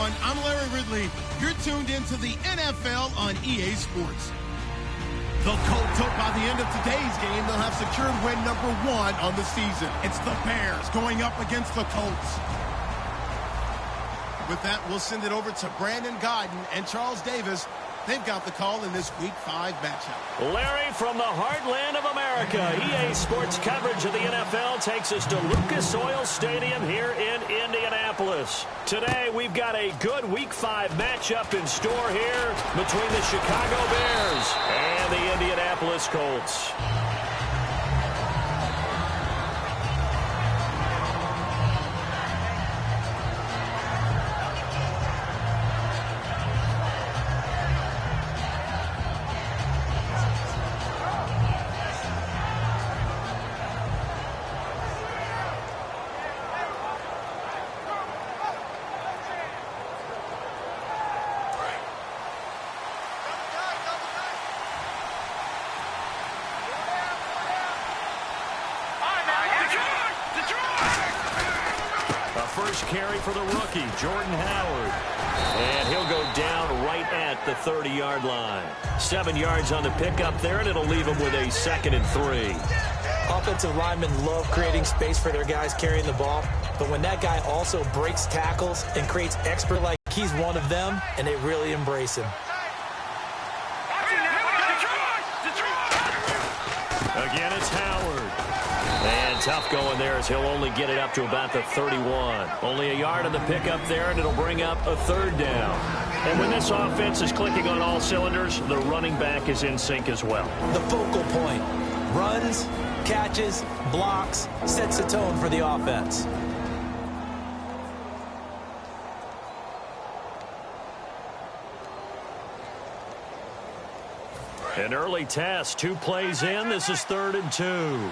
everyone. I'm Larry Ridley. You're tuned into the NFL on EA Sports. The Colts hope by the end of today's game they'll have secured win number 1 on the season. It's the Bears going up against the Colts. With that, we'll send it over to Brandon Godden and Charles Davis. They've got the call in this Week 5 matchup. Larry, from the heartland of America, EA Sports coverage of the NFL takes us to Lucas Oil Stadium here in Indianapolis. Today, we've got a good Week 5 matchup in store here between the Chicago Bears and the Indianapolis Colts. First carry for the rookie, Jordan Howard. And he'll go down right at the 30-yard line. 7 yards on the pickup there, and it'll leave him with a 2nd and 3. Offensive linemen love creating space for their guys carrying the ball. But when that guy also breaks tackles and creates extra like he's one of them, and they really embrace him. Again, it's Howard. And tough going there as he'll only get it up to about the 31. Only a yard on the pickup there, and it'll bring up a 3rd down. And when this offense is clicking on all cylinders, the running back is in sync as well. The focal point. Runs, catches, blocks, sets the tone for the offense. An early test, 2 plays in. This is 3rd and 2.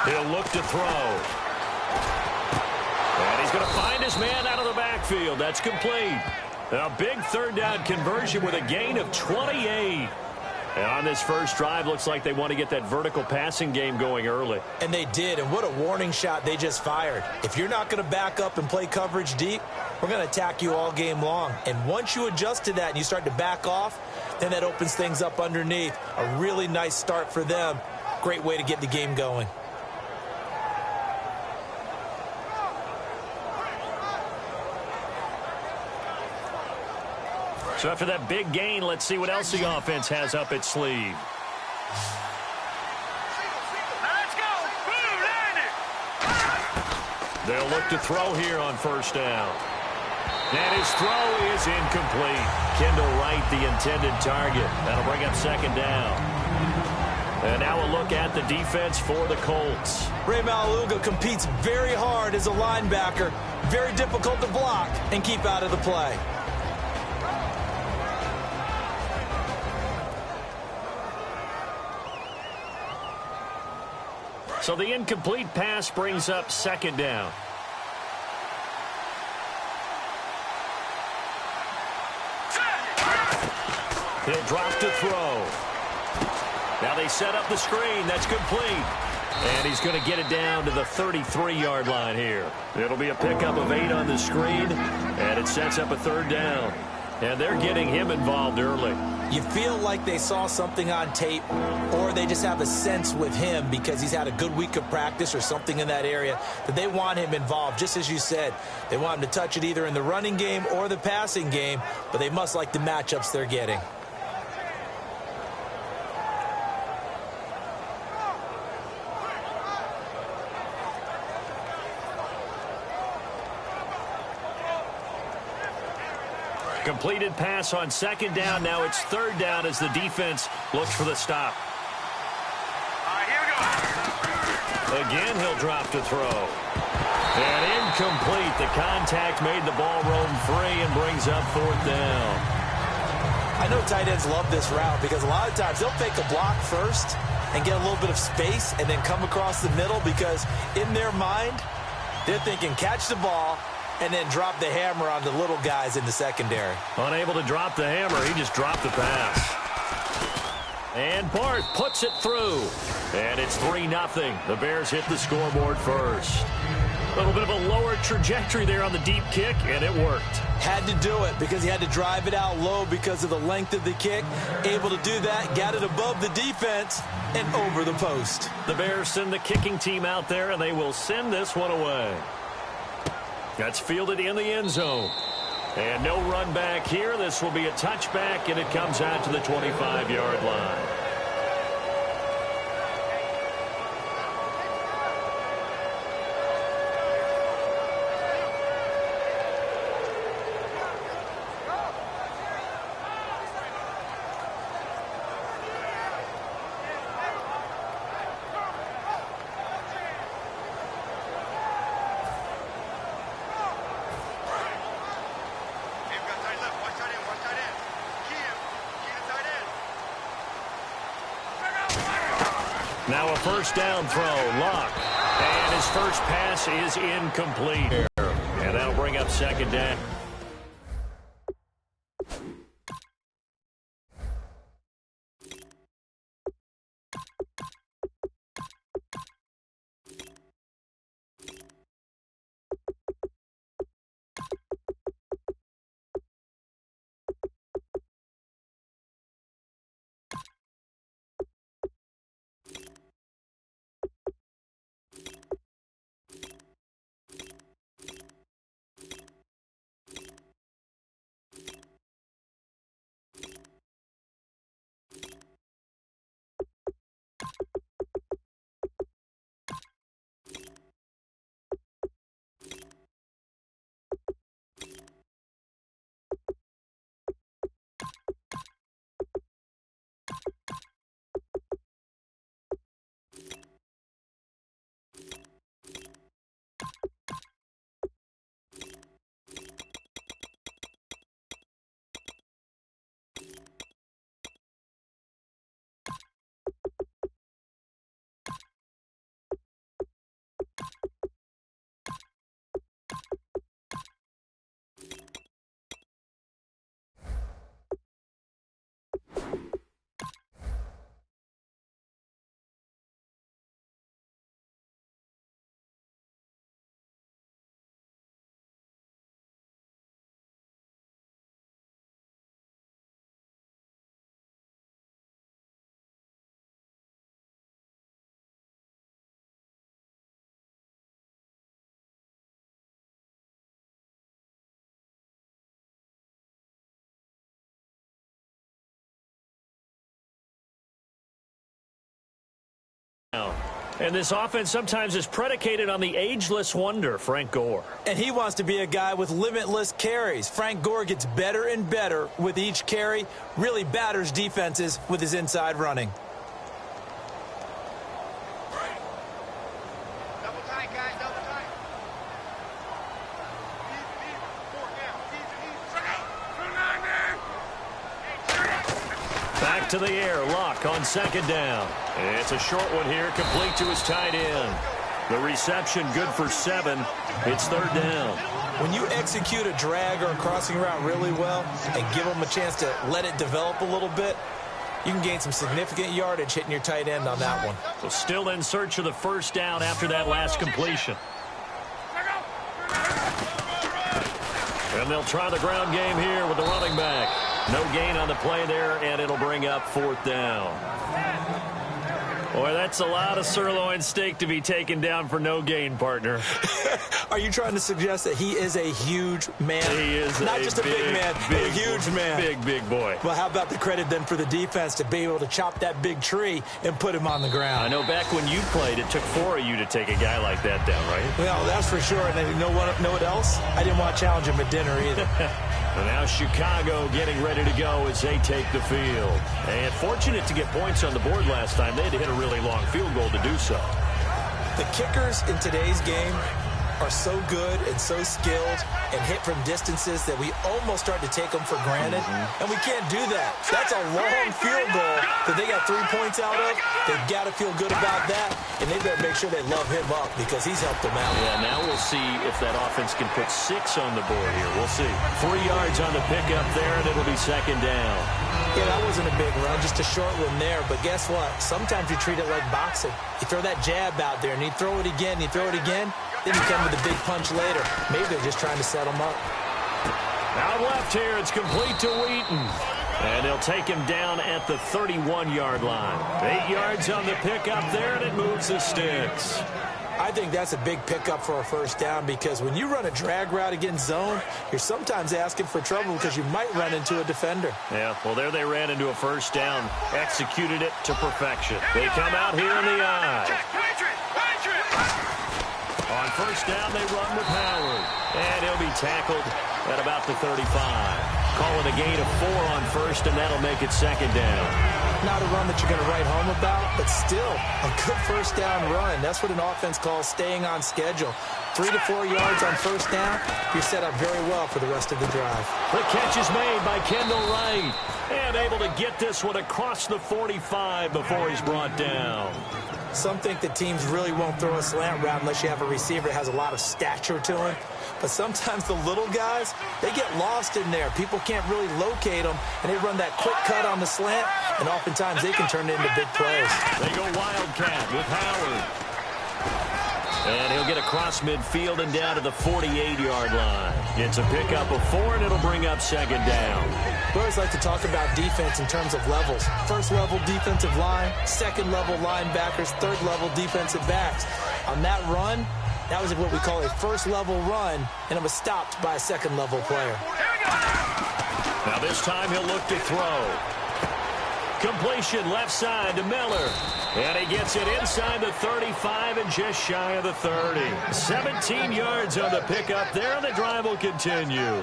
He'll look to throw. And he's going to find his man out of the backfield. That's complete. A big 3rd down conversion with a gain of 28. And on this first drive, looks like they want to get that vertical passing game going early. And they did, and what a warning shot they just fired. If you're not going to back up and play coverage deep, we're going to attack you all game long. And once you adjust to that and you start to back off, then that opens things up underneath. A really nice start for them. Great way to get the game going. So after that big gain, let's see what else the offense has up its sleeve. They'll look to throw here on 1st down. And his throw is incomplete. Kendall Wright, the intended target. That'll bring up 2nd down. And now a look at the defense for the Colts. Ray Malaluga competes very hard as a linebacker. Very difficult to block and keep out of the play. So the incomplete pass brings up 2nd down. He'll drop to throw. Now they set up the screen. That's complete. And he's going to get it down to the 33-yard line here. It'll be a pickup of 8 on the screen, and it sets up a 3rd down. And they're getting him involved early. You feel like they saw something on tape, or they just have a sense with him because he's had a good week of practice or something in that area that they want him involved. Just as you said, they want him to touch it either in the running game or the passing game, but they must like the matchups they're getting. Completed pass on 2nd down. Now it's 3rd down as the defense looks for the stop. Here we go. Again, he'll drop to throw. And incomplete. The contact made the ball roam free and brings up 4th down. I know tight ends love this route because a lot of times they'll fake a block first and get a little bit of space and then come across the middle because in their mind, they're thinking catch the ball and then drop the hammer on the little guys in the secondary. Unable to drop the hammer, he just dropped the pass. And Barth puts it through. And it's 3-0. The Bears hit the scoreboard first. A little bit of a lower trajectory there on the deep kick, and it worked. Had to do it because he had to drive it out low because of the length of the kick. Able to do that, got it above the defense and over the post. The Bears send the kicking team out there, and they will send this one away. That's fielded in the end zone. And no run back here. This will be a touchback, and it comes out to the 25-yard line. Now a first down throw, Luck. And his first pass is incomplete. And that'll bring up second down. And this offense sometimes is predicated on the ageless wonder, Frank Gore. And he wants to be a guy with limitless carries. Frank Gore gets better and better with each carry, really batters defenses with his inside running. Double tight, guys, double tight. Back to the air, Luck on second down. It's a short one here, complete to his tight end. The reception good for 7. It's third down. When you execute a drag or a crossing route really well and give them a chance to let it develop a little bit, you can gain some significant yardage hitting your tight end on that one. So still in search of the first down after that last completion. And they'll try the ground game here with the running back. No gain on the play there, and it'll bring up fourth down. Boy, that's a lot of sirloin steak to be taken down for no gain, partner. Are you trying to suggest that he is a huge man? He is not just a big man, but a huge man. Big boy. Well, how about the credit then for the defense to be able to chop that big tree and put him on the ground? I know back when you played, it took 4 of you to take a guy like that down, right? Well, that's for sure. And you know what else? I didn't want to challenge him at dinner either. And now Chicago getting ready to go as they take the field. And fortunate to get points on the board last time. They had to hit a really long field goal to do so. The kickers in today's game are so good and so skilled and hit from distances that we almost start to take them for granted. And we can't do that. That's a long field goal that they got 3 points out of, they've got to feel good about that, and they better make sure they love him up because he's helped them out. Yeah, now we'll see if that offense can put 6 on the board here. We'll see. 3 yards on the pickup there, and it'll be second down. Yeah, that wasn't a big run, just a short one there. But guess what? Sometimes you treat it like boxing. You throw that jab out there, and you throw it again, then you come with a big punch later. Maybe they're just trying to set him up. Out left here, it's complete to Wheaton. And they'll take him down at the 31-yard line. 8 yards on the pickup there, and it moves the sticks. I think that's a big pickup for a first down because when you run a drag route against zone, you're sometimes asking for trouble because you might run into a defender. Yeah, well, there they ran into a first down, executed it to perfection. They come out here in the eye. On first down, they run with Howard, and he'll be tackled at about the 35. Call it a gain of 4 on first, and that'll make it second down. Not a run that you're going to write home about, but still a good first down run. That's what an offense calls staying on schedule. 3 to 4 yards on first down, you're set up very well for the rest of the drive. The catch is made by Kendall Wright, and able to get this one across the 45 before he's brought down. Some think that teams really won't throw a slant route unless you have a receiver that has a lot of stature to him. But sometimes the little guys, they get lost in there. People can't really locate them, and they run that quick cut on the slant, and oftentimes they can turn it into big plays. They go Wildcat with Howard. And he'll get across midfield and down to the 48-yard line. It's a pickup of 4, and it'll bring up second down. We always like to talk about defense in terms of levels. First-level defensive line, second-level linebackers, third-level defensive backs. On that run, that was what we call a first-level run, and it was stopped by a second-level player. Now this time he'll look to throw. Completion left side to Miller. And he gets it inside the 35 and just shy of the 30. 17 yards on the pickup there, and the drive will continue.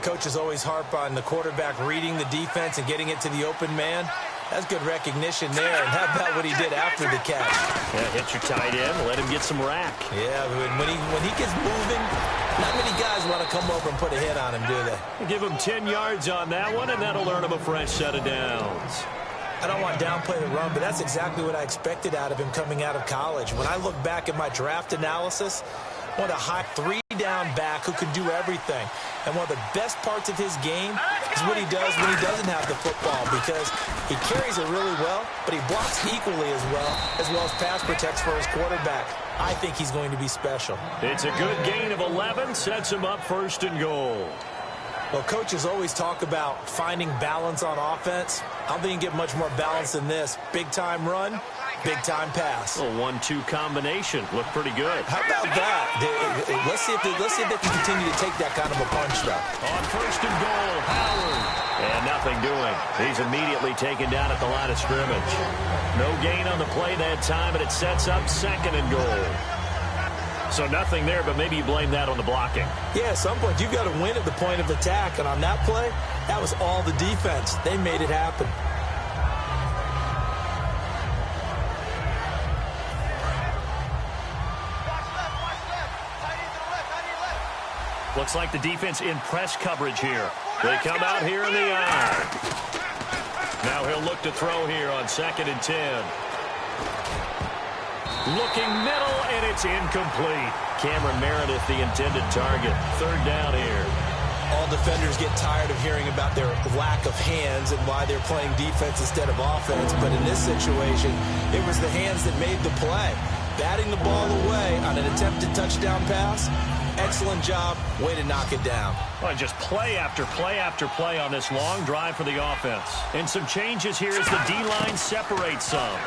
Coaches always harp on the quarterback reading the defense and getting it to the open man. That's good recognition there. And how about what he did after the catch? Yeah, hit your tight end, let him get some rack. Yeah, when he gets moving, not many guys want to come over and put a hit on him, do they? Give him 10 yards on that one, and that'll earn him a fresh set of downs. I don't want to downplay the run, but that's exactly what I expected out of him coming out of college. When I look back at my draft analysis, one of the high 3-down back who can do everything. And one of the best parts of his game is what he does when he doesn't have the football, because he carries it really well, but he blocks equally as well as pass protects for his quarterback. I think he's going to be special. It's a good gain of 11, sets him up first and goal. Well, coaches always talk about finding balance on offense. I don't think you can get much more balance than this. Big-time run, big-time pass. A 1-2 combination. Looked pretty good. How about that? Let's see if they can continue to take that kind of a punch, though. On first and goal, Howard. And nothing doing. He's immediately taken down at the line of scrimmage. No gain on the play that time, and it sets up second and goal. So nothing there, but maybe you blame that on the blocking. Yeah, at some point, you've got to win at the point of attack. And on that play, that was all the defense. They made it happen. Looks like the defense in press coverage here. They come out here in the eye. Now he'll look to throw here on 2nd and 10. Looking middle, and it's incomplete. Cameron Meredith, the intended target. 3rd down here. All defenders get tired of hearing about their lack of hands and why they're playing defense instead of offense. But in this situation, it was the hands that made the play. Batting the ball away on an attempted touchdown pass. Excellent job. Way to knock it down. Well, just play after play after play on this long drive for the offense. And some changes here as the D-line separates some.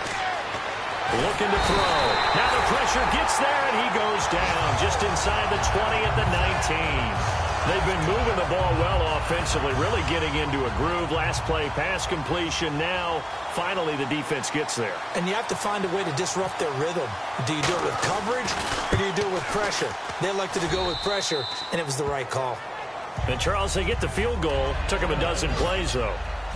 Looking to throw. Now the pressure gets there, and he goes down just inside the 20 at the 19. They've been moving the ball well offensively, really getting into a groove. Last play, pass completion. Now, finally, the defense gets there. And you have to find a way to disrupt their rhythm. Do you do it with coverage, or do you do it with pressure? They elected to go with pressure, and it was the right call. And, Charles, they get the field goal. Took them a dozen plays, though.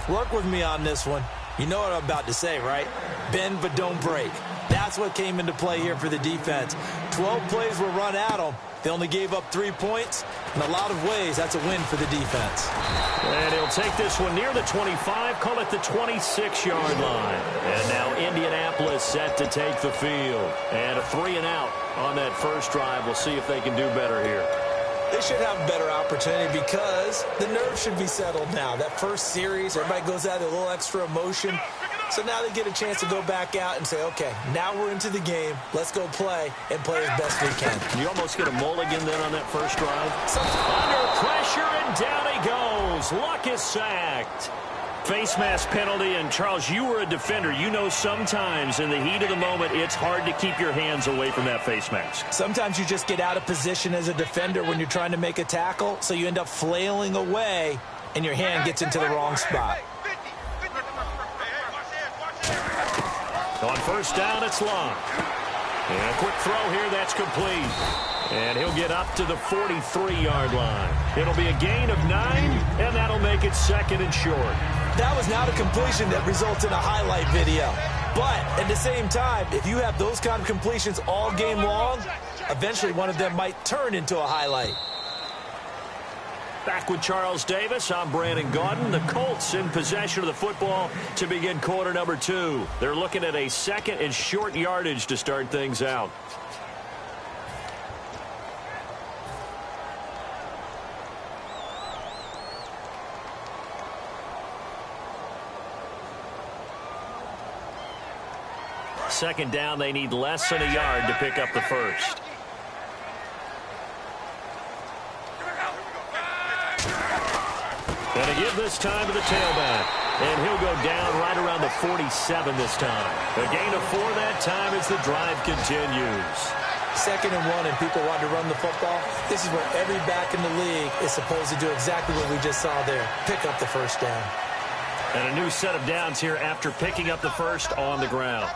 Work with me on this one. You know what I'm about to say, right? Bend but don't break. That's what came into play here for the defense. 12 plays were run at them. They only gave up 3 points. In a lot of ways, that's a win for the defense. And he'll take this one near the 25, call it the 26-yard line. And now Indianapolis set to take the field. And a 3-and-out on that first drive. We'll see if they can do better here. They should have a better opportunity because the nerves should be settled now. That first series, everybody goes out with a little extra emotion. So now they get a chance to go back out and say, okay, now we're into the game. Let's go play and play as best we can. You almost get a mulligan then on that first drive. Under pressure, and down he goes. Luck is sacked. Face mask penalty, and Charles, you were a defender. You know sometimes in the heat of the moment, it's hard to keep your hands away from that face mask. Sometimes you just get out of position as a defender when you're trying to make a tackle, so you end up flailing away, and your hand gets into the wrong spot. On first down, it's Long. And a quick throw here, that's complete. And he'll get up to the 43-yard line. It'll be a gain of 9, and that'll make it 2nd and short. That was not a completion that results in a highlight video. But at the same time, if you have those kind of completions all game long, eventually one of them might turn into a highlight. Back with Charles Davis, I'm Brandon Gaudin. The Colts in possession of the football to begin quarter number 2. They're looking at a 2nd and short yardage to start things out. Second down, they need less than a yard to pick up the first. Going to give this time to the tailback. And he'll go down right around the 47 this time. A gain of 4 that time as the drive continues. 2nd and 1 and people want to run the football. This is where every back in the league is supposed to do exactly what we just saw there. Pick up the first down. And a new set of downs here after picking up the first on the ground.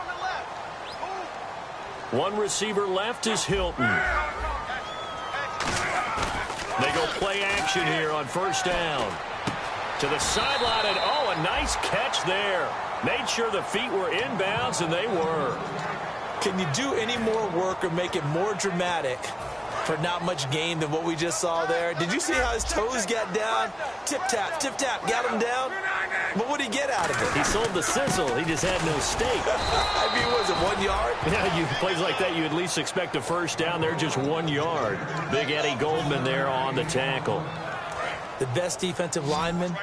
One receiver left is Hilton. They go play action here on first down. To the sideline, and a nice catch there. Made sure the feet were inbounds, and they were. Can you do any more work or make it more dramatic for not much gain than what we just saw there? Did you see how his toes got down? Tip-tap, got him down. But what did he get out of it? He sold the sizzle. He just had no steak. I mean, was it 1 yard? Yeah, plays like that, you at least expect a first down. They're just 1 yard. Big Eddie Goldman there on the tackle. The best defensive linemen,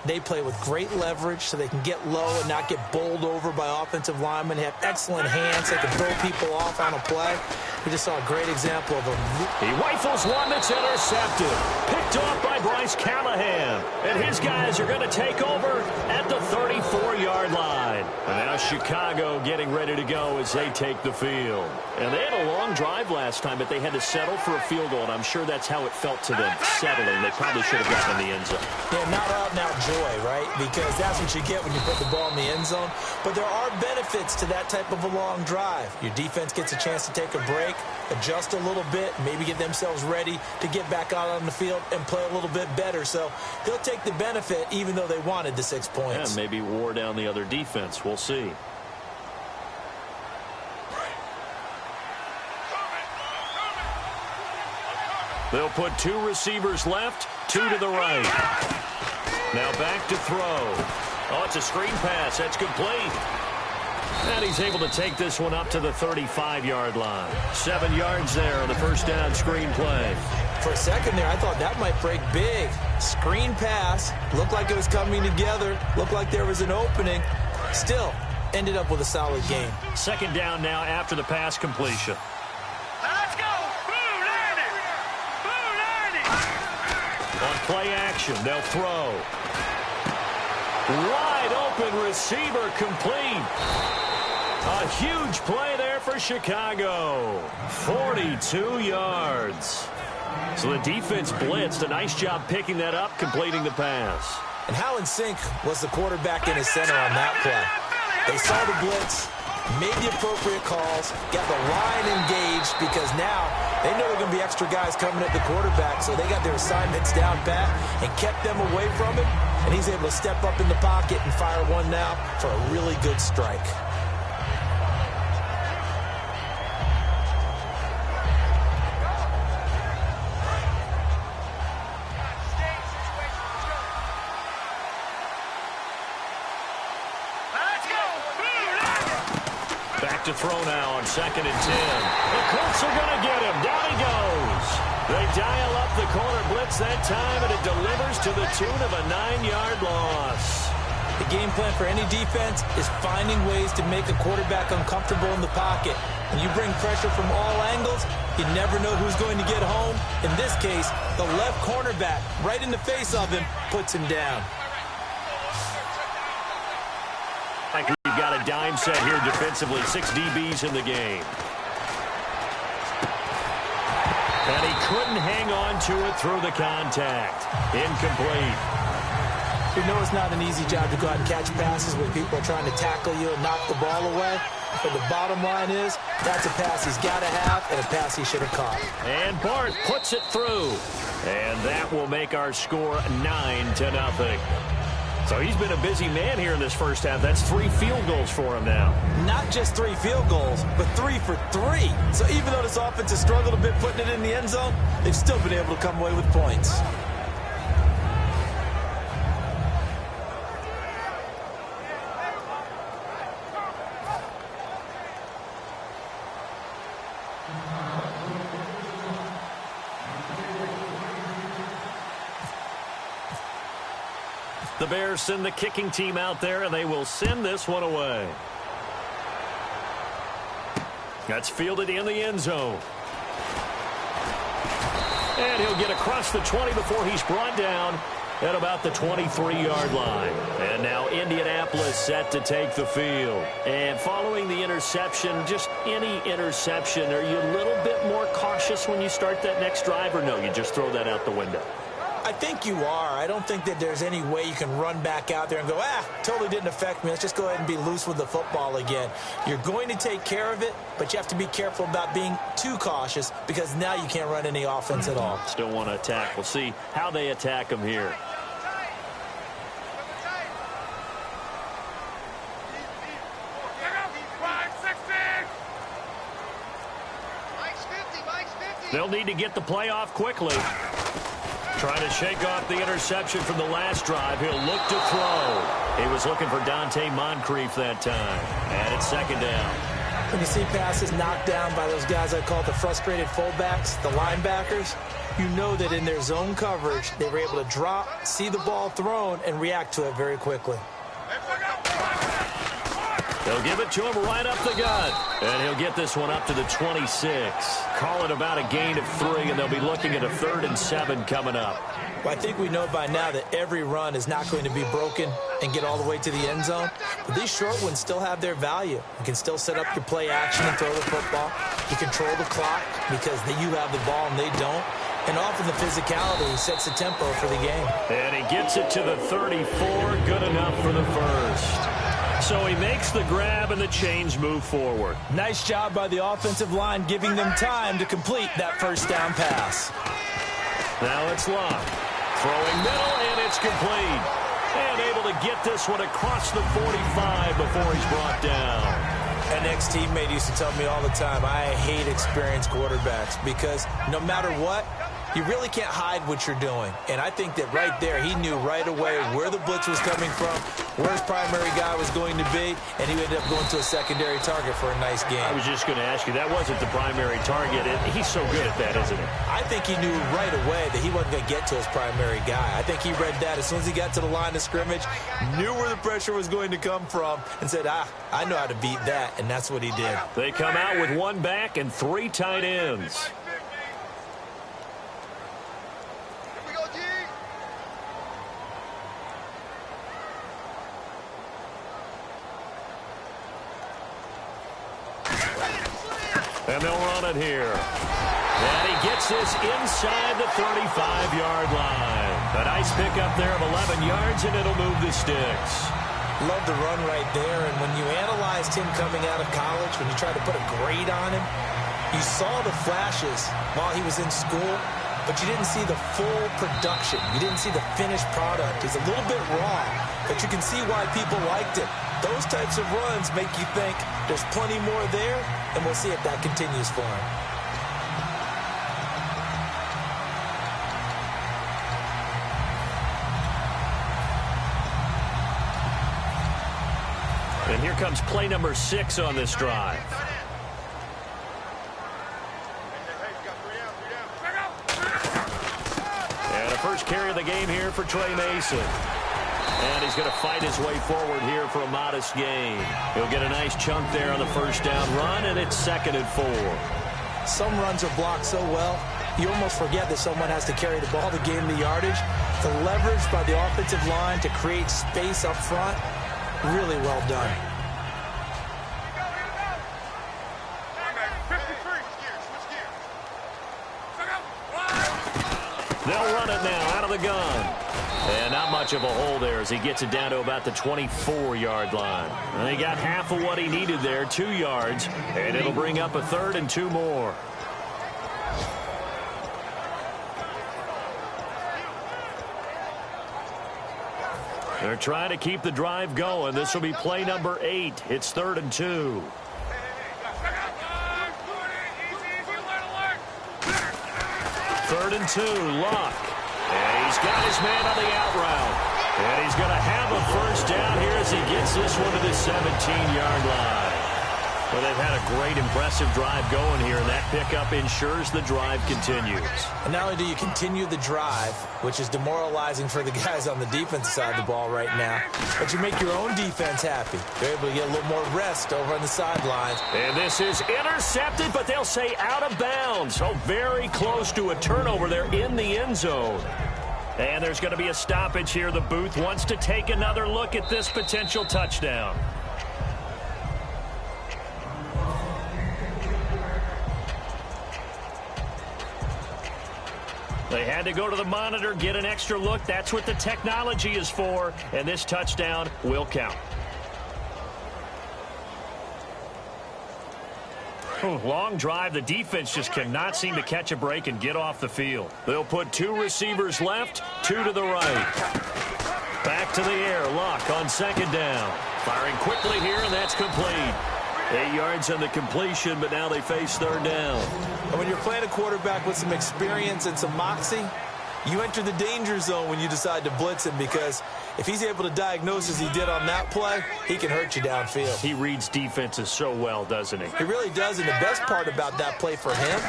they play with great leverage so they can get low and not get bowled over by offensive linemen. They have excellent hands. They can throw people off on a play. We just saw a great example of them. He rifles one that's intercepted. Picked off by Bryce Callahan. And his guys are going to take over at the 34-yard line. And now Chicago getting ready to go as they take the field. And they had a long drive last time, but they had to settle for a field goal. And I'm sure that's how it felt to them, settling. They probably should have gotten in the end zone. Yeah, not out-and-out joy, right? Because that's what you get when you put the ball in the end zone. But there are benefits to that type of a long drive. Your defense gets a chance to take a break, adjust a little bit, maybe get themselves ready to get back out on the field and play a little bit better. So they'll take the benefit even though they wanted the 6 points. Yeah, maybe wore down the other defense. We'll see. They'll put 2 receivers left, 2 to the right. Now back to throw. Oh, it's a screen pass. That's complete. And he's able to take this one up to the 35-yard line. 7 yards there on the first down screen play. For a second there, I thought that might break big. Screen pass. Looked like it was coming together. Looked like there was an opening. Still, ended up with a solid game. Second down now after the pass completion. Let's go! On play action, they'll throw. Wide open receiver complete. A huge play there for Chicago. 42 yards. So the defense blitzed. A nice job picking that up, completing the pass. And how in sync was the quarterback in his center on that play? They saw the blitz, made the appropriate calls, got the line engaged because now they know there are going to be extra guys coming at the quarterback, so they got their assignments down pat and kept them away from him, and he's able to step up in the pocket and fire one now for a really good strike. to throw now on 2nd and 10. The Colts are going to get him. Down he goes. They dial up the corner blitz that time, and it delivers to the tune of a 9-yard loss. The game plan for any defense is finding ways to make a quarterback uncomfortable in the pocket. When you bring pressure from all angles, you never know who's going to get home. In this case, the left cornerback, right in the face of him, puts him down. We've got a dime set here defensively. 6 DBs in the game. And he couldn't hang on to it through the contact. Incomplete. We know it's not an easy job to go out and catch passes when people are trying to tackle you and knock the ball away. But the bottom line is, that's a pass he's got to have and a pass he should have caught. And Bart puts it through. And that will make our score 9-0. So he's been a busy man here in this first half. That's 3 field goals for him now. Not just 3 field goals, but 3 for 3. So even though this offense has struggled a bit putting it in the end zone, they've still been able to come away with points. The Bears send the kicking team out there, and they will send this one away. That's fielded in the end zone. And he'll get across the 20 before he's brought down at about the 23-yard line. And now Indianapolis set to take the field. And following the interception, just any interception, are you a little bit more cautious when you start that next drive, or no, you just throw that out the window? I think you are. I don't think that there's any way you can run back out there and go, totally didn't affect me. Let's just go ahead and be loose with the football again. You're going to take care of it, but you have to be careful about being too cautious because now you can't run any offense at all. Still want to attack. We'll see how they attack him here. They'll need to get the play off quickly. Trying to shake off the interception from the last drive. He'll look to throw. He was looking for Dante Moncrief that time. And it's 2nd down. When you see passes knocked down by those guys I call the frustrated fullbacks, the linebackers, you know that in their zone coverage, they were able to drop, see the ball thrown, and react to it very quickly. They'll give it to him right up the gut. And he'll get this one up to the 26. Call it about a gain of 3, and they'll be looking at a 3rd and 7 coming up. Well, I think we know by now that every run is not going to be broken and get all the way to the end zone. But these short ones still have their value. You can still set up your play action and throw the football. You control the clock because you have the ball and they don't. And often the physicality sets the tempo for the game. And he gets it to the 34. Good enough for the first. So he makes the grab and the chains move forward. Nice job by the offensive line giving them time to complete that first down pass. Now it's Locke. Throwing middle, and it's complete. And able to get this one across the 45 before he's brought down. An ex-teammate used to tell me all the time, I hate experienced quarterbacks because no matter what, you really can't hide what you're doing. And I think that right there, he knew right away where the blitz was coming from, where his primary guy was going to be, and he ended up going to a secondary target for a nice game. I was just going to ask you, that wasn't the primary target. He's so good at that, isn't he? I think he knew right away that he wasn't going to get to his primary guy. I think he read that as soon as he got to the line of scrimmage, knew where the pressure was going to come from, and said, I know how to beat that, and that's what he did. They come out with 1 back and 3 tight ends. And they'll run it here. And he gets this inside the 35-yard line. A nice pickup there of 11 yards, and it'll move the sticks. Love the run right there. And when you analyzed him coming out of college, when you tried to put a grade on him, you saw the flashes while he was in school, but you didn't see the full production. You didn't see the finished product. He's a little bit raw, but you can see why people liked it. Those types of runs make you think there's plenty more there, and we'll see if that continues for him. And here comes play number 6 on this drive. And a first carry of the game here for Trey Mason. And he's going to fight his way forward here for a modest gain. He'll get a nice chunk there on the first down run, and it's 2nd and 4. Some runs are blocked so well, you almost forget that someone has to carry the ball to gain the yardage. The leverage by the offensive line to create space up front, really well done. They'll run it now out of the gun. And not much of a hole there as he gets it down to about the 24-yard line. And he got half of what he needed there, 2 yards, and it'll bring up a 3rd and 2 more. They're trying to keep the drive going. This will be play number 8. It's 3rd and 2. Third and 2, Luck. And he's got his man on the out route. And he's going to have a first down here as he gets this one to the 17-yard line. Well, they've had a great, impressive drive going here, and that pickup ensures the drive continues. And not only do you continue the drive, which is demoralizing for the guys on the defensive side of the ball right now, but you make your own defense happy. They're able to get a little more rest over on the sidelines. And this is intercepted, but they'll say out of bounds. So very close to a turnover there in the end zone. And there's going to be a stoppage here. The booth wants to take another look at this potential touchdown. They had to go to the monitor, get an extra look. That's what the technology is for. And this touchdown will count. Long drive. The defense just cannot seem to catch a break and get off the field. They'll put 2 receivers left, 2 to the right. Back to the air. Luck on 2nd down. Firing quickly here, and that's complete. 8 yards on the completion, but now they face 3rd down. And when you're playing a quarterback with some experience and some moxie, you enter the danger zone when you decide to blitz him, because if he's able to diagnose as he did on that play, he can hurt you downfield. He reads defenses so well, doesn't he? He really does, and the best part about that play for him,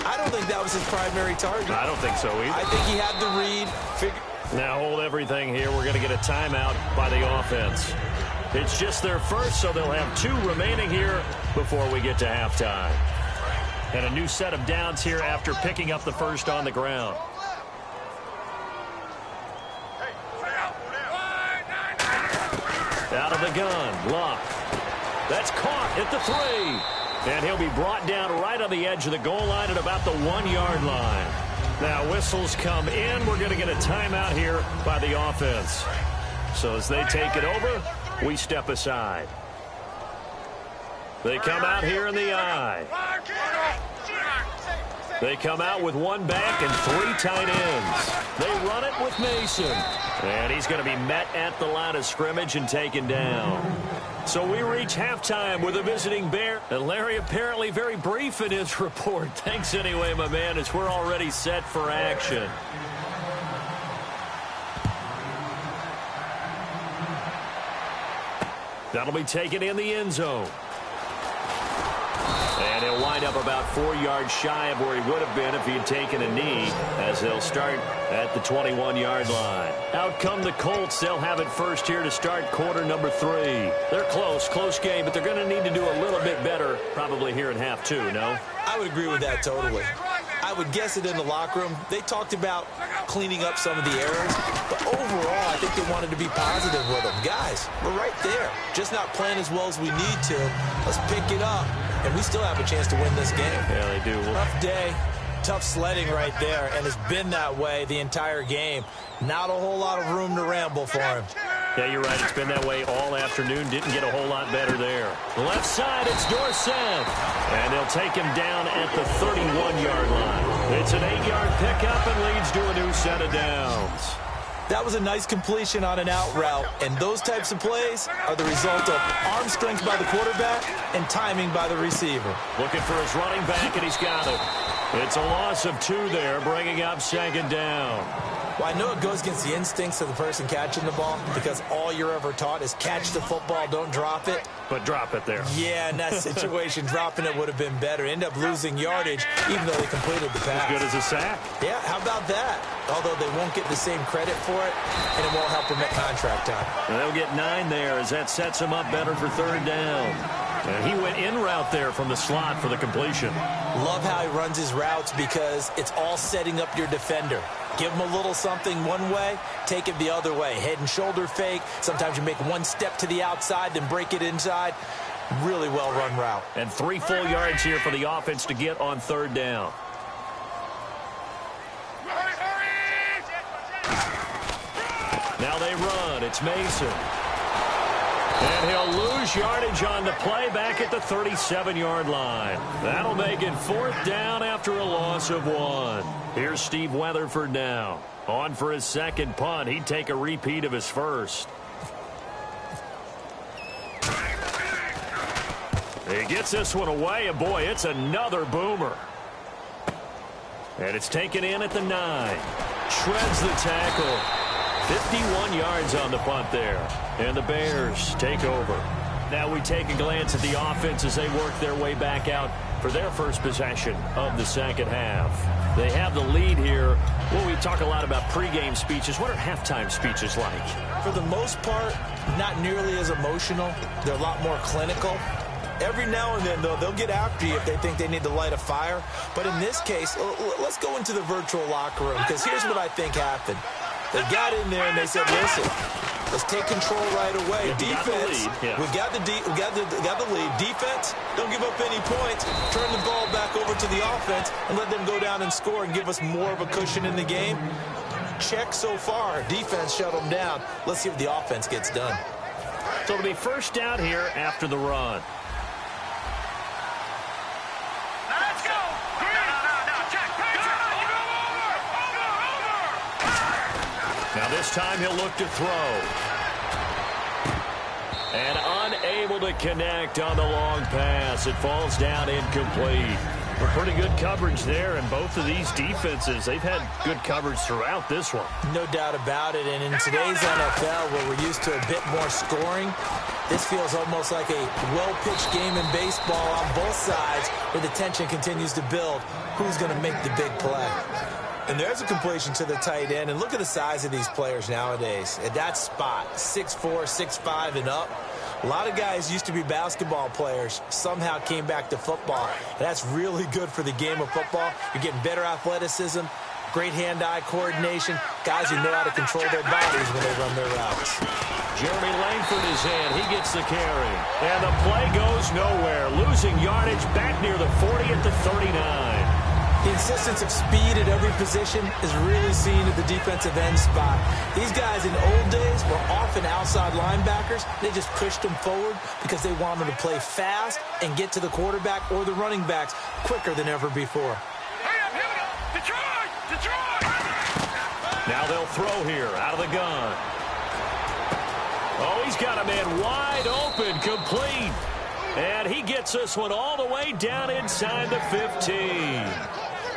I don't think that was his primary target. I don't think so either. I think he had the read. Now hold everything here. We're going to get a timeout by the offense. It's just their first, so they'll have 2 remaining here before we get to halftime. And a new set of downs here after picking up the first on the ground. Out of the gun, Luck. That's caught at the 3. And he'll be brought down right on the edge of the goal line at about the 1-yard line. Now whistles come in. We're going to get a timeout here by the offense. So as they take it over, we step aside. They come out here in the I. They come out with 1 back and 3 tight ends. They run it with Mason. And he's going to be met at the line of scrimmage and taken down. So we reach halftime with a visiting Bear. And Larry apparently very brief in his report. Thanks anyway, my man, as we're already set for action. That'll be taken in the end zone. And he'll wind up about 4 yards shy of where he would have been if he had taken a knee, as they'll start at the 21-yard line. Out come the Colts. They'll have it first here to start quarter number 3. They're close game, but they're going to need to do a little bit better probably here in half 2, no? I would agree with that totally. I would guess it in the locker room. They talked about cleaning up some of the errors, but overall, I think they wanted to be positive with them. Guys, we're right there. Just not playing as well as we need to. Let's pick it up, and we still have a chance to win this game. Yeah, they do. Tough day, tough sledding right there, and it's been that way the entire game. Not a whole lot of room to ramble for him. Yeah, you're right. It's been that way all afternoon. Didn't get a whole lot better there. Left side, it's Dorsett. And they'll take him down at the 31-yard line. It's an 8-yard pickup and leads to a new set of downs. That was a nice completion on an out route, and those types of plays are the result of arm strength by the quarterback and timing by the receiver. Looking for his running back, and he's got it. It's a loss of 2 there, bringing up 2nd down. Well, I know it goes against the instincts of the person catching the ball because all you're ever taught is catch the football, don't drop it. But drop it there. Yeah, in that situation, dropping it would have been better. End up losing yardage, even though they completed the pass. As good as a sack. Yeah, how about that? Although they won't get the same credit for it, and it won't help them at contract time. And they'll get 9 there as that sets him up better for 3rd down. And he went in route there from the slot for the completion. Love how he runs his routes because it's all setting up your defender. Give him a little something one way, take it the other way. Head and shoulder fake. Sometimes you make one step to the outside, then break it inside. Really well-run route. And 3 full yards here for the offense to get on 3rd down. Now they run. It's Mason. And he'll lose yardage on the play back at the 37-yard line. That'll make it 4th down after a loss of 1. Here's Steve Weatherford now. On for his 2nd punt. He'd take a repeat of his 1st. He gets this one away, and boy, it's another boomer. And it's taken in at the 9. Shreds the tackle. 51 yards on the punt there. And the Bears take over. Now we take a glance at the offense as they work their way back out for their first possession of the 2nd half. They have the lead here. Well, we talk a lot about pregame speeches. What are halftime speeches like? For the most part, not nearly as emotional. They're a lot more clinical. Every now and then, though, they'll get after you if they think they need to light a fire. But in this case, let's go into the virtual locker room because here's what I think happened. They got in there and they said, listen, let's take control right away. Defense, we got the lead. Defense, don't give up any points. Turn the ball back over to the offense and let them go down and score and give us more of a cushion in the game. Check so far. Defense shut them down. Let's see if the offense gets done. So it'll be 1st down here after the run. Now this time he'll look to throw. And unable to connect on the long pass. It falls down incomplete. Well, pretty good coverage there, and both of these defenses, they've had good coverage throughout this one. No doubt about it, and in today's NFL, where we're used to a bit more scoring, this feels almost like a well-pitched game in baseball on both sides where the tension continues to build. Who's going to make the big play? And there's a completion to the tight end. And look at the size of these players nowadays. At that spot, 6'4", 6'5", and up. A lot of guys used to be basketball players, somehow came back to football. And that's really good for the game of football. You're getting better athleticism, great hand-eye coordination, guys who know how to control their bodies when they run their routes. Jeremy Langford is in. He gets the carry. And the play goes nowhere. Losing yardage back near the 40 at the 39. The insistence of speed at every position is really seen at the defensive end spot. These guys in old days were often outside linebackers. They just pushed them forward because they wanted to play fast and get to the quarterback or the running backs quicker than ever before. Now they'll throw here out of the gun. Oh, he's got a man wide open, complete. And he gets this one all the way down inside the 15.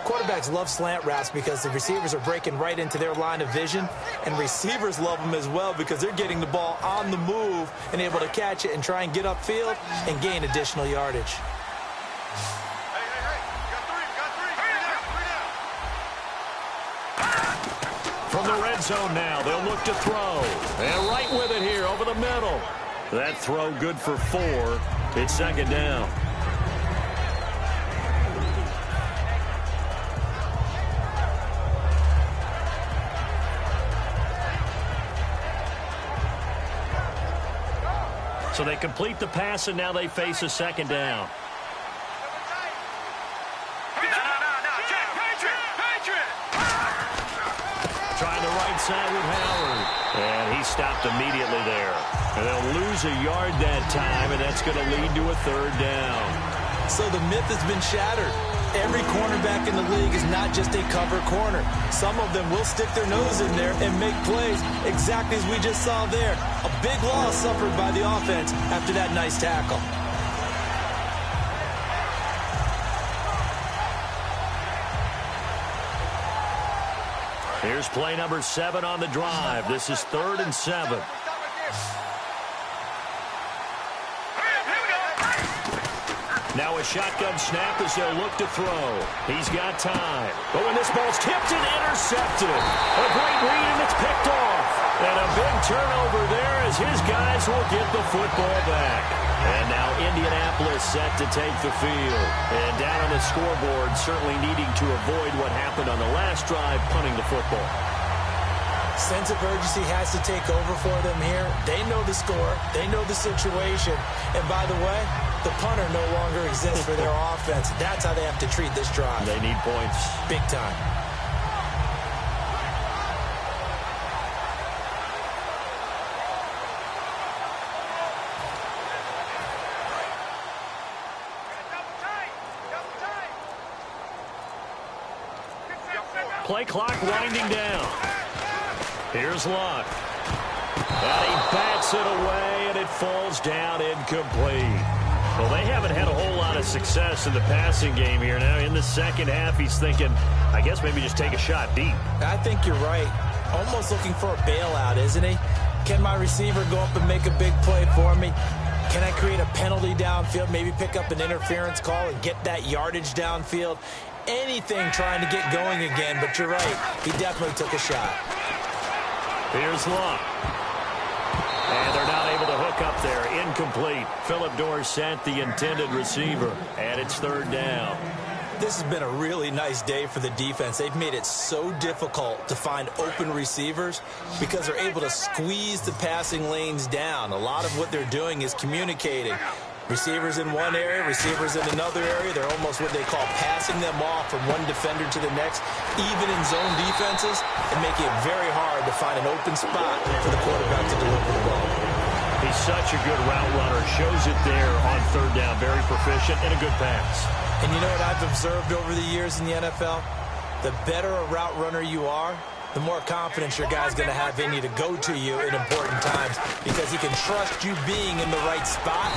Quarterbacks love slant routes because the receivers are breaking right into their line of vision, and receivers love them as well because they're getting the ball on the move and able to catch it and try and get upfield and gain additional yardage. From the red zone now, they'll look to throw. And right with it here over the middle. That throw good for 4. It's 2nd down. So they complete the pass, and now they face a 2nd down. Trying the right side with Howard. And he stopped immediately there. And they'll lose a yard that time, and that's going to lead to a 3rd down. So the myth has been shattered. Every cornerback in the league is not just a cover corner. Some of them will stick their nose in there and make plays, exactly as we just saw there. A big loss suffered by the offense after that nice tackle. Here's play number 7 on the drive. This is 3rd and 7. Now a shotgun snap as they'll look to throw. He's got time. But when this ball's tipped and intercepted, a great read and it's picked off. And a big turnover there as his guys will get the football back. And now Indianapolis set to take the field. And down on the scoreboard, certainly needing to avoid what happened on the last drive, punting the football. Sense of urgency has to take over for them here. They know the score. They know the situation. And by the way, the punter no longer exists for their offense. That's how they have to treat this drive. They need points. Big time. Play clock winding down. Here's Luck. And he bats it away, and it falls down incomplete. Well, they haven't had a whole lot of success in the passing game here. Now, in the second half, he's thinking, I guess maybe just take a shot deep. I think you're right. Almost looking for a bailout, isn't he? Can my receiver go up and make a big play for me? Can I create a penalty downfield, maybe pick up an interference call and get that yardage downfield? Anything trying to get going again, but you're right. He definitely took a shot. Here's Luck. And they're not able to hook up there. Incomplete. Philip Dorsett, the intended receiver. And it's 3rd down. This has been a really nice day for the defense. They've made it so difficult to find open receivers because they're able to squeeze the passing lanes down. A lot of what they're doing is communicating. Receivers in one area, receivers in another area. They're almost what they call passing them off from one defender to the next, even in zone defenses, and making it very hard to find an open spot for the quarterback to deliver the ball. He's such a good route runner. Shows it there on 3rd down. Very proficient and a good pass. And you know what I've observed over the years in the NFL? The better a route runner you are, the more confidence your guy's going to have in you to go to you in important times because he can trust you being in the right spot,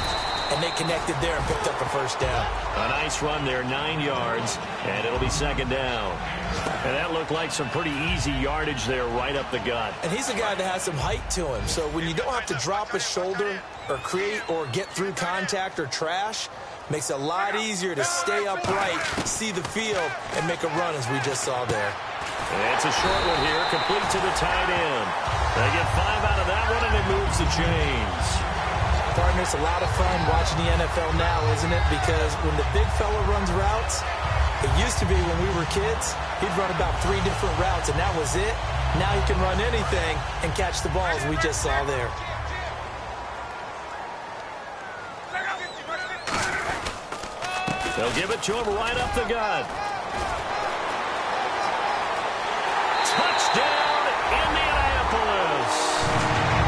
and they connected there and picked up a 1st down. A nice run there, 9 yards, and it'll be 2nd down. And that looked like some pretty easy yardage there right up the gut. And he's a guy that has some height to him, so when you don't have to drop a shoulder or create or get through contact or trash, makes it a lot easier to stay upright, see the field, and make a run as we just saw there. It's a short one here, complete to the tight end. They get 5 out of that one, and it moves the chains. Partner, it's a lot of fun watching the NFL now, isn't it? Because when the big fella runs routes, it used to be when we were kids, he'd run about 3 different routes, and that was it. Now he can run anything and catch the balls we just saw there. They'll give it to him right up the gut. Touchdown, Indianapolis.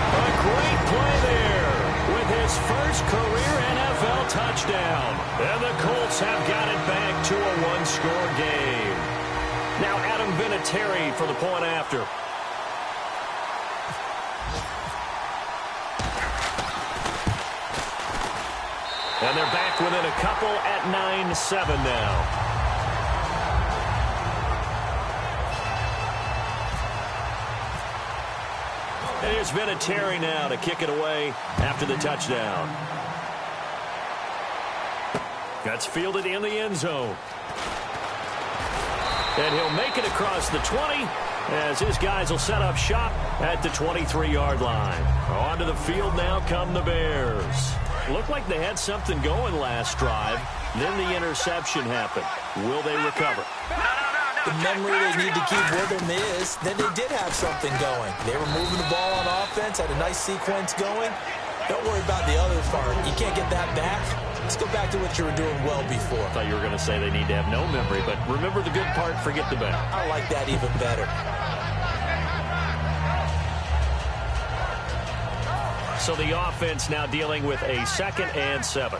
A great play there with his first career NFL touchdown. And the Colts have got it back to a 1-score game. Now Adam Vinatieri for the point after. And they're back within a couple at 9-7 now. And here's Vinatieri now to kick it away after the touchdown. That's fielded in the end zone. And he'll make it across the 20 as his guys will set up shop at the 23-yard line. Onto the field now come the Bears. Looked like they had something going last drive. Then the interception happened. Will they recover? The memory they need to keep with them is that they did have something going. They were moving the ball on offense, had a nice sequence going. Don't worry about the other part. You can't get that back. Let's go back to what you were doing well before. I thought you were going to say they need to have no memory, but remember the good part, forget the bad. I like that even better. So the offense now dealing with a 2nd and 7.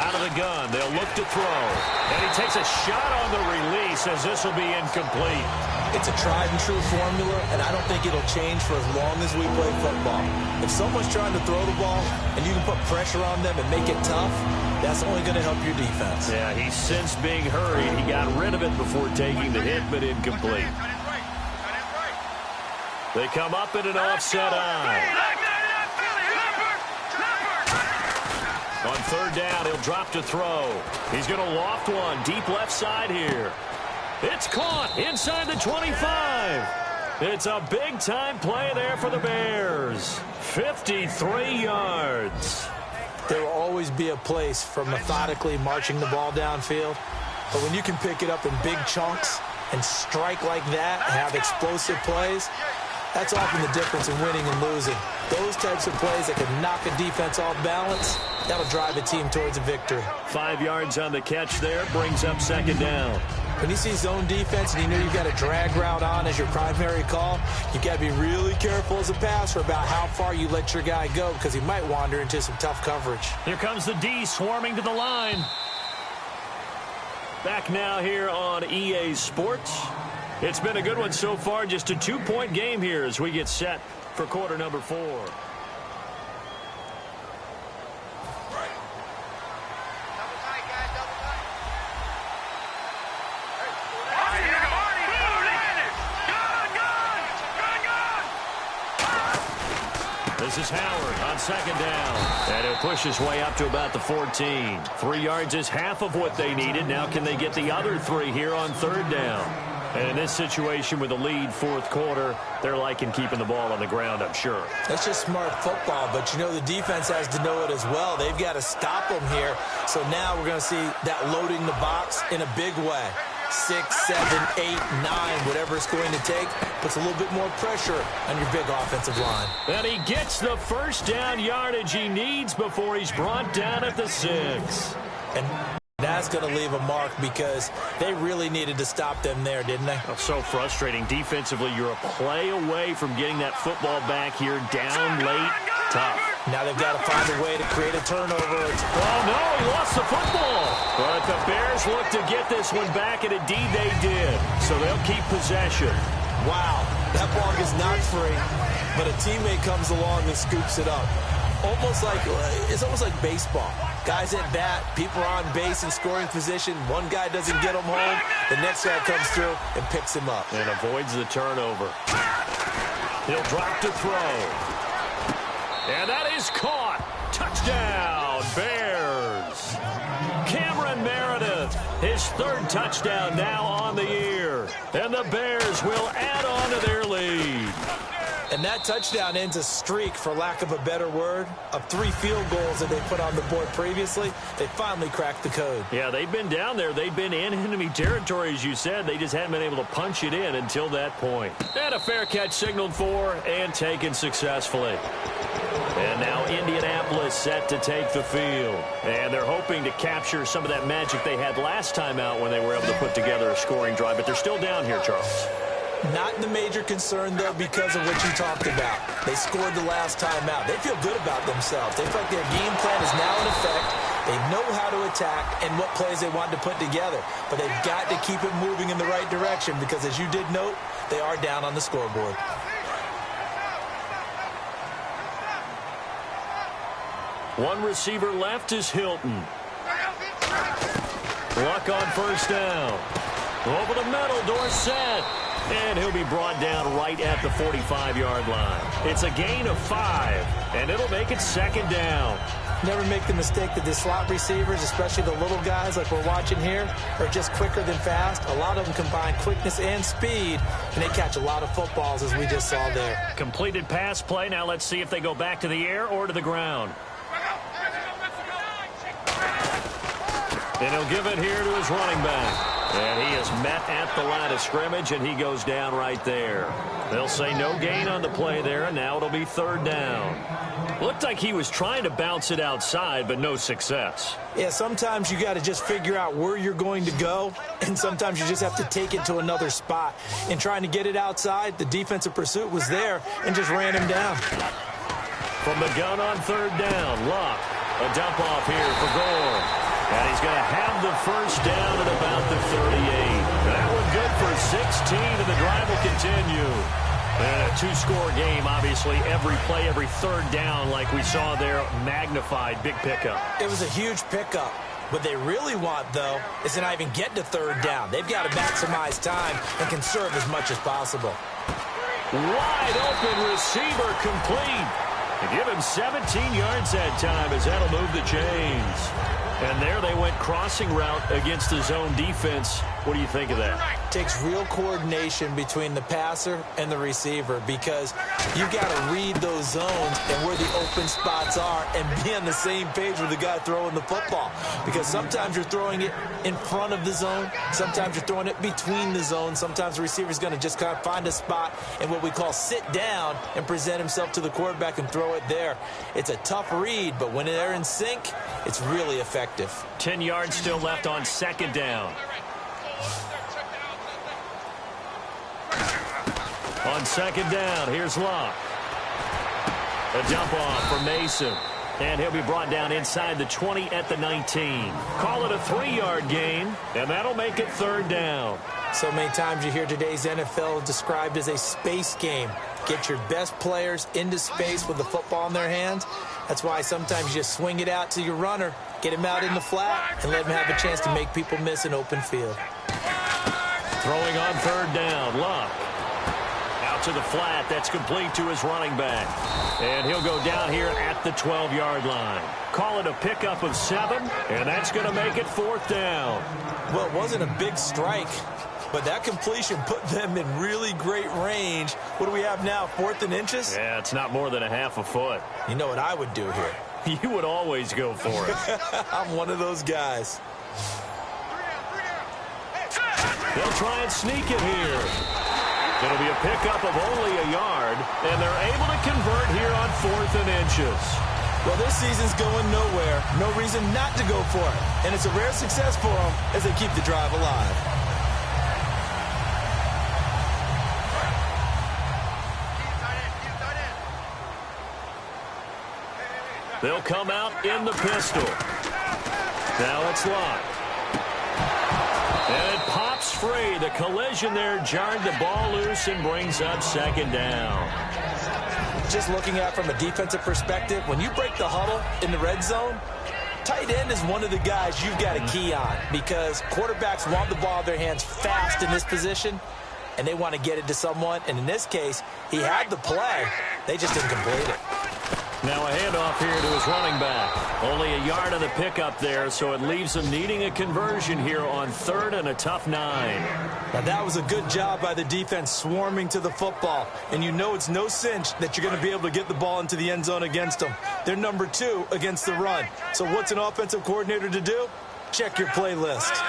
Out of the gun, they'll look to throw. And he takes a shot on the release as this will be incomplete. It's a tried-and-true formula, and I don't think it'll change for as long as we play football. If someone's trying to throw the ball and you can put pressure on them and make it tough, That's only going to help your defense. Yeah, he sensed being hurried. He got rid of it before taking the hit, but incomplete. They come up in an offset eye. On third down, he'll drop to throw. He's going to loft one deep left side here. It's caught inside the 25. It's a big-time play there for the Bears. 53 yards. There will always be a place for methodically marching the ball downfield. But when you can pick it up in big chunks and strike like that, have explosive plays, that's often the difference in winning and losing. Those types of plays that can knock a defense off balance, that'll drive a team towards a victory. 5 yards on the catch there, brings up second down. When you see zone defense and you know you've got a drag route on as your primary call, you've got to be really careful as a passer about how far you let your guy go because he might wander into some tough coverage. Here comes the D swarming to the line. Back now here on EA Sports. It's been a good one so far, just a 2-point game here as we get set for quarter number 4. This is Howard on second down. And he'll push his way up to about the 14. 3 yards is half of what they needed. Now can they get the other 3 here on third down? And in this situation with a lead fourth quarter, they're liking keeping the ball on the ground, I'm sure. That's just smart football, but you know the defense has to know it as well. They've got to stop them here. So now we're going to see that loading the box in a big way. 6, 7, 8, 9, whatever it's going to take, puts a little bit more pressure on your big offensive line. And he gets the first down yardage he needs before he's brought down at the 6. And that's going to leave a mark because they really needed to stop them there, didn't they? Oh, so frustrating. Defensively, you're a play away from getting that football back here down late. Tough. Now they've got to find a way to create a turnover. Oh, no, he lost the football. But the Bears look to get this one back, and indeed they did. So they'll keep possession. Wow, that ball gets knocked free, but a teammate comes along and scoops it up. It's almost like baseball. Guys at bat, people are on base in scoring position. One guy doesn't get him home. The next guy comes through and picks him up. And avoids the turnover. He'll drop to throw. And that is caught. Touchdown, Bears. Cameron Meredith, his third touchdown now on the year. And the Bears will add on to their lead. And that touchdown ends a streak, for lack of a better word, of 3 field goals that they put on the board previously. They finally cracked the code. Yeah, they've been down there. They've been in enemy territory, as you said. They just hadn't been able to punch it in until that point. And a fair catch signaled for and taken successfully. And now Indianapolis set to take the field. And they're hoping to capture some of that magic they had last time out when they were able to put together a scoring drive. But they're still down here, Charles. Not the major concern, though, because of what you talked about. They scored the last time out. They feel good about themselves. They feel like their game plan is now in effect. They know how to attack and what plays they want to put together. But they've got to keep it moving in the right direction because, as you did note, they are down on the scoreboard. One receiver left is Hilton. Luck on first down. Over the middle, Dorsett. And he'll be brought down right at the 45-yard line. It's a gain of 5, and it'll make it second down. Never make the mistake that the slot receivers, especially the little guys like we're watching here, are just quicker than fast. A lot of them combine quickness and speed, and they catch a lot of footballs, as we just saw there. Completed pass play. Now let's see if they go back to the air or to the ground. And he'll give it here to his running back. And he is met at the line of scrimmage, and he goes down right there. They'll say no gain on the play there, and now it'll be third down. Looked like he was trying to bounce it outside, but no success. Yeah, sometimes you got to just figure out where you're going to go, and sometimes you just have to take it to another spot. In trying to get it outside, the defensive pursuit was there and just ran him down. From the gun on third down, Luck. A dump off here for Gore. And he's going to have the first down at about the 38. That one good for 16, and the drive will continue. And a two-score game, obviously, every play, every third down, like we saw there, magnified, big pickup. It was a huge pickup. What they really want, though, is to not even get to third down. They've got to maximize time and conserve as much as possible. Wide open receiver complete. They give him 17 yards that time as that'll move the chains. And there they went crossing route against the zone defense. What do you think of that? Takes real coordination between the passer and the receiver because you've got to read those zones and where the open spots are and be on the same page with the guy throwing the football. Because sometimes you're throwing it in front of the zone. Sometimes you're throwing it between the zones. Sometimes the receiver's going to just kind of find a spot and what we call sit down and present himself to the quarterback and throw it there. It's a tough read, but when they're in sync, it's really effective. 10 yards still left on second down. On second down, here's Locke. A dump off for Mason. And he'll be brought down inside the 20 at the 19. Call it a 3-yard gain, and that'll make it third down. So many times you hear today's NFL described as a space game. Get your best players into space with the football in their hands. That's why sometimes you just swing it out to your runner, get him out in the flat, and let him have a chance to make people miss an open field. Throwing on third down, Locke. Out to the flat, that's complete to his running back. And he'll go down here at the 12-yard line. Call it a pickup of 7, and that's going to make it fourth down. Well, it wasn't a big strike, but that completion put them in really great range. What do we have now, 4th and inches? Yeah, it's not more than a half a foot. You know what I would do here? You would always go for it. I'm one of those guys. They'll try and sneak it here. It'll be a pickup of only a yard, and they're able to convert here on 4th and inches. Well, this season's going nowhere. No reason not to go for it. And it's a rare success for them as they keep the drive alive. They'll come out in the pistol. Now it's Locke. And it pops free. The collision there jarred the ball loose and brings up second down. Just looking at it from a defensive perspective, when you break the huddle in the red zone, tight end is one of the guys you've got to key on because quarterbacks want the ball in their hands fast in this position, and they want to get it to someone. And in this case, he had the play. They just didn't complete it. Now a handoff here to his running back. Only a yard of the pickup there, so it leaves him needing a conversion here on 3rd and a tough 9. Now that was a good job by the defense swarming to the football. And you know it's no cinch that you're going to be able to get the ball into the end zone against them. They're number 2 against the run. So what's an offensive coordinator to do? Check your playlist.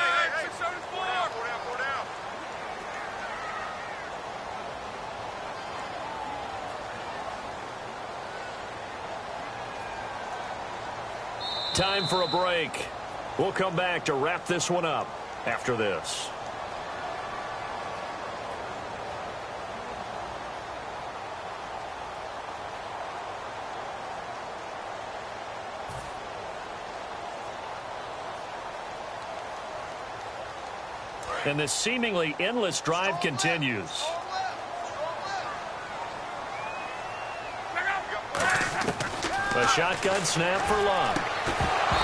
Time for a break. We'll come back to wrap this one up after this. And this seemingly endless drive continues. A shotgun snap for Locke.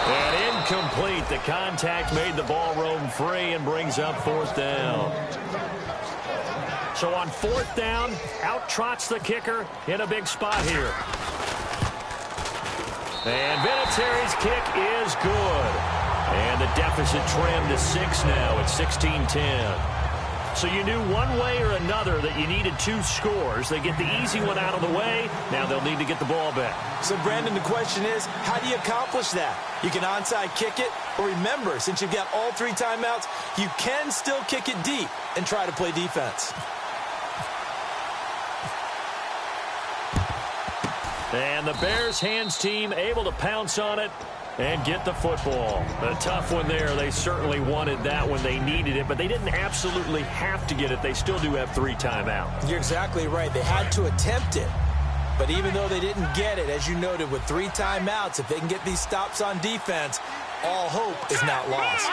And incomplete. The contact made the ball roam free and brings up 4th down. So on 4th down, out trots the kicker in a big spot here. And Vinatieri's kick is good. And the deficit trimmed to 6 now at 16-10. So you knew one way or another that you needed 2 scores. They get the easy one out of the way. Now they'll need to get the ball back. So, Brandon, the question is, how do you accomplish that? You can onside kick it, or remember, since you've got all 3 timeouts, you can still kick it deep and try to play defense. And the Bears hands team able to pounce on it and get the football. A tough one there. They certainly wanted that when they needed it, but they didn't absolutely have to get it. They still do have 3 timeouts. You're exactly right. They had to attempt it. But even though they didn't get it, as you noted, with 3 timeouts, if they can get these stops on defense, all hope is not lost.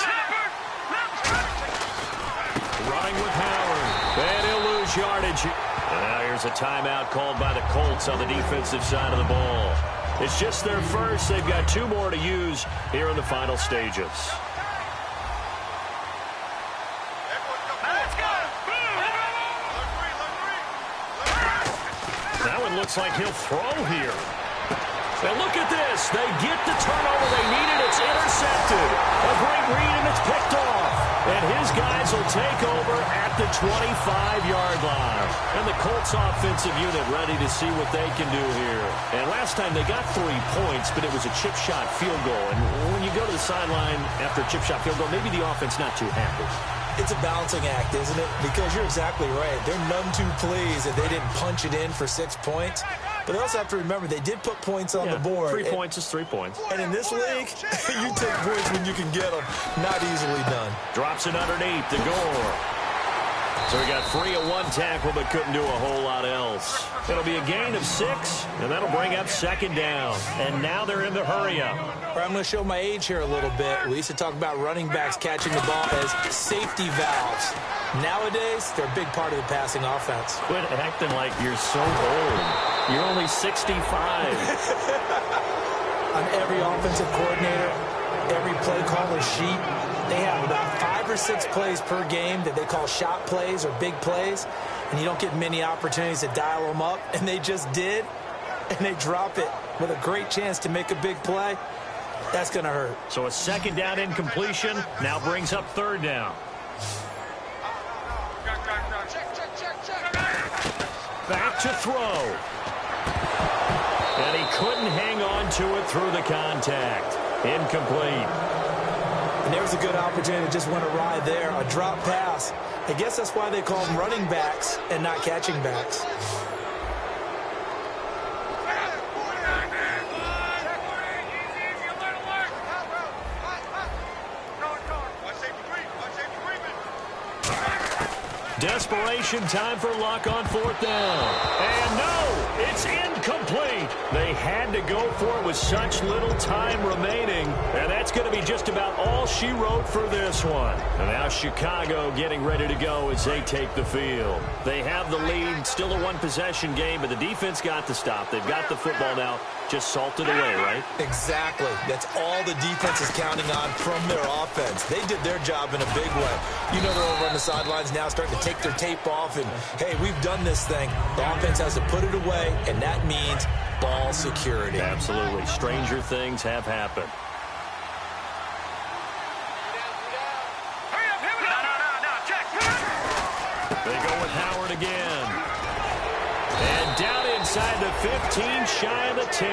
Running with Howard. And he'll lose yardage. And now here There's a timeout called by the Colts on the defensive side of the ball. It's just their first. They've got 2 more to use here in the final stages. That one looks like he'll throw here. And look at this. They get the turnover they needed. It's intercepted. A great read, and it's picked off. And his guys will take over at the 25-yard line. And the Colts offensive unit ready to see what they can do here. And last time they got 3 points, but it was a chip shot field goal. And when you go to the sideline after a chip shot field goal, maybe the offense not too happy. It's a balancing act, isn't it? Because you're exactly right. They're none too pleased that they didn't punch it in for 6 points. But they also have to remember they did put points on the board. 3 points is 3 points. And in this league, you take points when you can get them. Not easily done. Drops it underneath to Gore. So he got free of 1 tackle but couldn't do a whole lot else. It'll be a gain of 6, and that'll bring up 2nd down. And now they're in the hurry-up. I'm going to show my age here a little bit. We used to talk about running backs catching the ball as safety valves. Nowadays, they're a big part of the passing offense. Quit acting like you're so old. You're only 65. On every offensive coordinator, every play caller sheet, they have about 5 or 6 plays per game that they call shot plays or big plays, and you don't get many opportunities to dial them up, and they just did, and they drop it with a great chance to make a big play. That's going to hurt. So a 2nd down incompletion now brings up 3rd down. Back to throw. And he couldn't hang on to it through the contact. Incomplete. And there was a good opportunity to just went awry there. A drop pass. I guess that's why they call them running backs and not catching backs. Desperation time for Luck on 4th down. And no, it's incomplete. They had to go for it with such little time remaining. And that's going to be just about all she wrote for this one. And now Chicago getting ready to go as they take the field. They have the lead, still a 1-possession game, but the defense got to stop. They've got the football now. Just salted away, right? Exactly. That's all the defense is counting on from their offense. They did their job in a big way. You know they're over on the sidelines now starting to take their tape off and, hey, we've done this thing. The offense has to put it away, and that means ball security. Absolutely. Stranger things have happened. They go with Howard again. And down inside the 15, shy of the 10.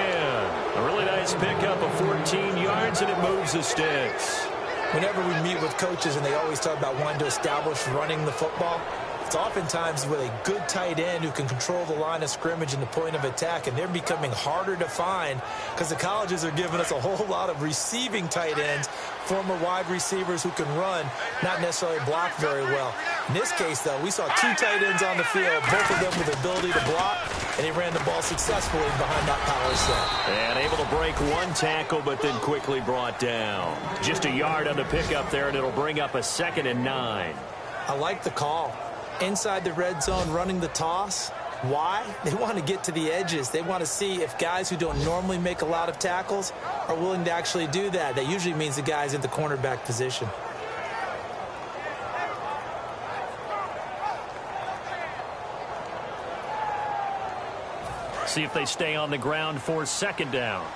A really nice pickup of 14 yards, and it moves the sticks. Whenever we meet with coaches and they always talk about wanting to establish running the football, it's oftentimes with a good tight end who can control the line of scrimmage and the point of attack, and they're becoming harder to find because the colleges are giving us a whole lot of receiving tight ends, former wide receivers who can run, not necessarily block very well. In this case, though, we saw 2 tight ends on the field, both of them with the ability to block, and he ran the ball successfully behind that power set. And able to break 1 tackle, but then quickly brought down. Just a yard on the pickup there, and it'll bring up a 2nd and 9. I like the call. Inside the red zone, running the toss. Why? They want to get to the edges. They want to see if guys who don't normally make a lot of tackles are willing to actually do that. That usually means the guy's in the cornerback position. See if they stay on the ground for 2nd down.